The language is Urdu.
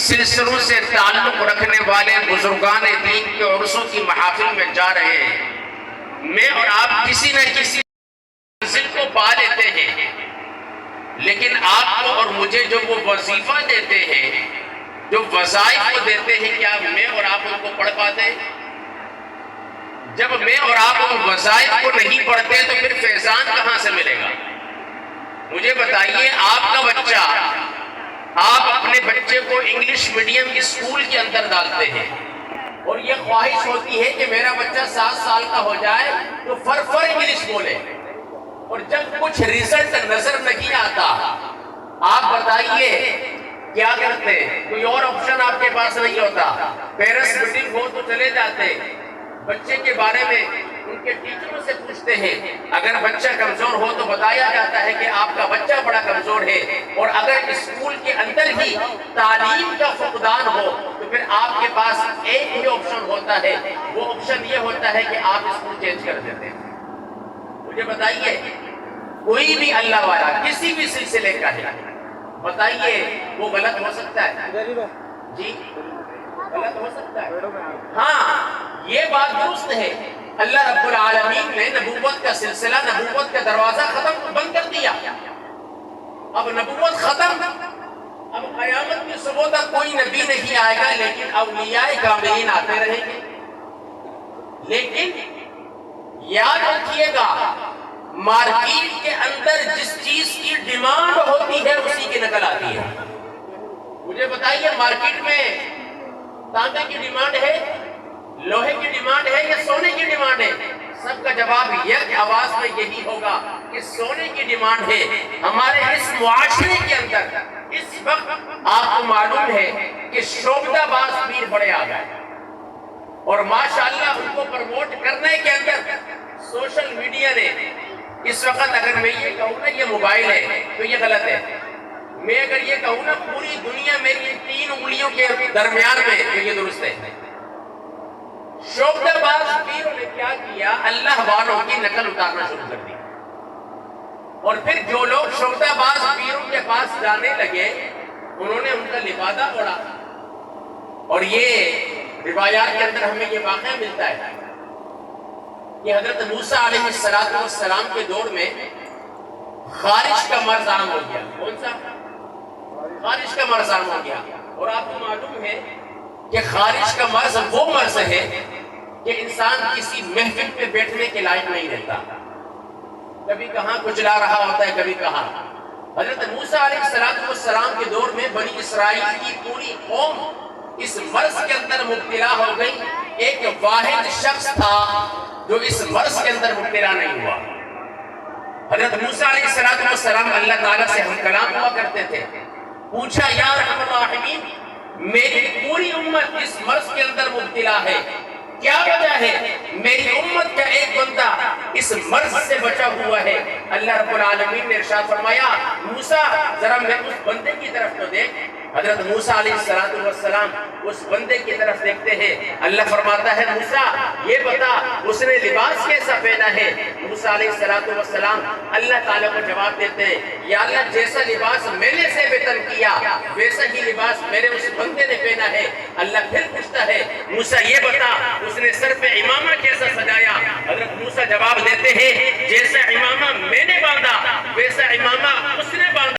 سلسلوں سے تعلق رکھنے والے بزرگان دین کے عرصوں کی محافل میں جا رہے ہیں، میں اور آپ کسی نہ کسی منزل کو پا لیتے ہیں، لیکن آپ کو اور مجھے جو وہ وظیفہ دیتے ہیں، جو وظائف کو دیتے ہیں، کیا میں اور آپ ان کو پڑھ پاتے ہیں؟ جب میں اور آپ ان وظائف کو نہیں پڑھتے تو پھر فیضان کہاں سے ملے گا؟ مجھے بتائیے، آپ کا بچہ، آپ اپنے بچے کو انگلش میڈیم اسکول کے اندر ڈالتے ہیں اور یہ خواہش ہوتی ہے کہ میرا بچہ 7 سال کا ہو جائے تو فر انگلش بولے، اور جب کچھ ریزلٹ نظر نہیں آتا، آپ بتائیے کیا کرتے؟ کوئی اور آپشن آپ کے پاس نہیں ہوتا، پیرنٹس میٹنگ ہو تو چلے جاتے، بچے کے بارے میں ان کے ٹیچروں سے پوچھتے ہیں، اگر بچہ کمزور ہو تو بتایا جاتا ہے کہ آپ کا بچہ بڑا کمزور ہے، اور اگر اسکول کے اندر ہی تعلیم کا فقدان ہو تو پھر آپ کے پاس ایک ہی آپشن ہوتا ہے، وہ آپشن یہ ہوتا ہے کہ آپ اسکول چینج کر دیتے ہیں۔ مجھے بتائیے، کوئی بھی اللہ والا کسی بھی سلسلے کا ہے، بتائیے وہ غلط ہو سکتا ہے؟ جی غلط ہو سکتا ہے؟ ہاں، یہ بات درست ہے، اللہ رب العالمین نے نبوت کا سلسلہ، نبوت کا دروازہ بند کر دیا، اب نبوت ختم، اب قیامت کی صبح تک کوئی نبی نہیں آئے گا، لیکن اولیاء کاملین آتے رہیں گے۔ لیکن یاد رکھیے گا، مارکیٹ کے اندر جس چیز کی ڈیمانڈ ہوتی ہے اسی کی نقل آتی ہے۔ مجھے بتائیے، مارکیٹ میں تانبے کی ڈیمانڈ ہے، لوہے کی ڈیمانڈ ہے یا سونے کی ڈیمانڈ ہے؟ سب کا جواب یک آواز میں یہی ہوگا کہ سونے کی ڈیمانڈ ہے۔ ہمارے اس معاشرے کے اندر اس وقت آپ کو معلوم ہے کہ شوبدہ باز پیر بڑے آ گئے، اور ماشاءاللہ ان کو پروموٹ کرنے کے اندر سوشل میڈیا نے، اس وقت اگر میں یہ کہوں نا یہ موبائل ہے تو یہ غلط ہے، میں اگر یہ کہوں نا پوری دنیا میری 3 انگلیوں کے درمیان میں تو یہ درست ہے۔ شوبدہ باز پیروں نے کیا کیا؟ اللہ والوں کی نقل اتارنا شروع کر دی، اور پھر جو لوگ شوبدہ باز پیروں کے پاس جانے لگے انہوں نے ان کا لبادہ اوڑھا، اور یہ روایات کے اندر ہمیں یہ واقعہ ملتا ہے کہ حضرت موسیٰ علیہ السلام کے دور میں خارش کا مرض عام ہو گیا۔ کون سا؟ خارش کا مرض عام ہو گیا، اور آپ کو معلوم ہے کہ خارش کا مرض وہ مرض ہے کہ انسان کسی محفل پہ بیٹھنے کے لائق نہیں رہتا، کبھی کہاں کچلا رہا ہوتا ہے، کبھی کہاں۔ حضرت موسیٰ علیہ السلام کے دور میں بنی اسرائیل کی پوری قوم اس مرض کے اندر مبتلا ہو گئی، ایک واحد شخص تھا جو اس مرض کے اندر مبتلا نہیں ہوا۔ حضرت موسیٰ علیہ السلام اللہ تعالیٰ سے ہم کلام ہوا کرتے تھے، پوچھا یا رحم الراحمین، میری پوری امت اس مرض کے اندر مبتلا ہے، کیا وجہ ہے؟ میری امت کا ایک بندہ اس مرض سے بچا ہوا ہے۔ اللہ رب العالمین نے ارشاد فرمایا، موسیٰ ذرا میں اس بندے کی طرف تو دیکھ۔ حضرت موسیٰ علیہ السلام اس بندے کی طرف دیکھتے ہیں، اللہ فرماتا ہے موسیٰ یہ بتا اس نے لباس کیسا پہنا ہے؟ موسیٰ علیہ السلام اللہ تعالیٰ کو جواب دیتے ہیں، یا اللہ جیسا لباس میں نے سے وطن کیا ویسا ہی لباس میرے اس بندے نے پہنا ہے۔ اللہ پھر پوچھتا ہے موسیٰ یہ بتا اس نے سر پہ امامہ کیسا سجایا؟ حضرت موسیٰ جواب دیتے ہیں جیسا امامہ میں نے باندھا ویسا امامہ اس نے باندھا۔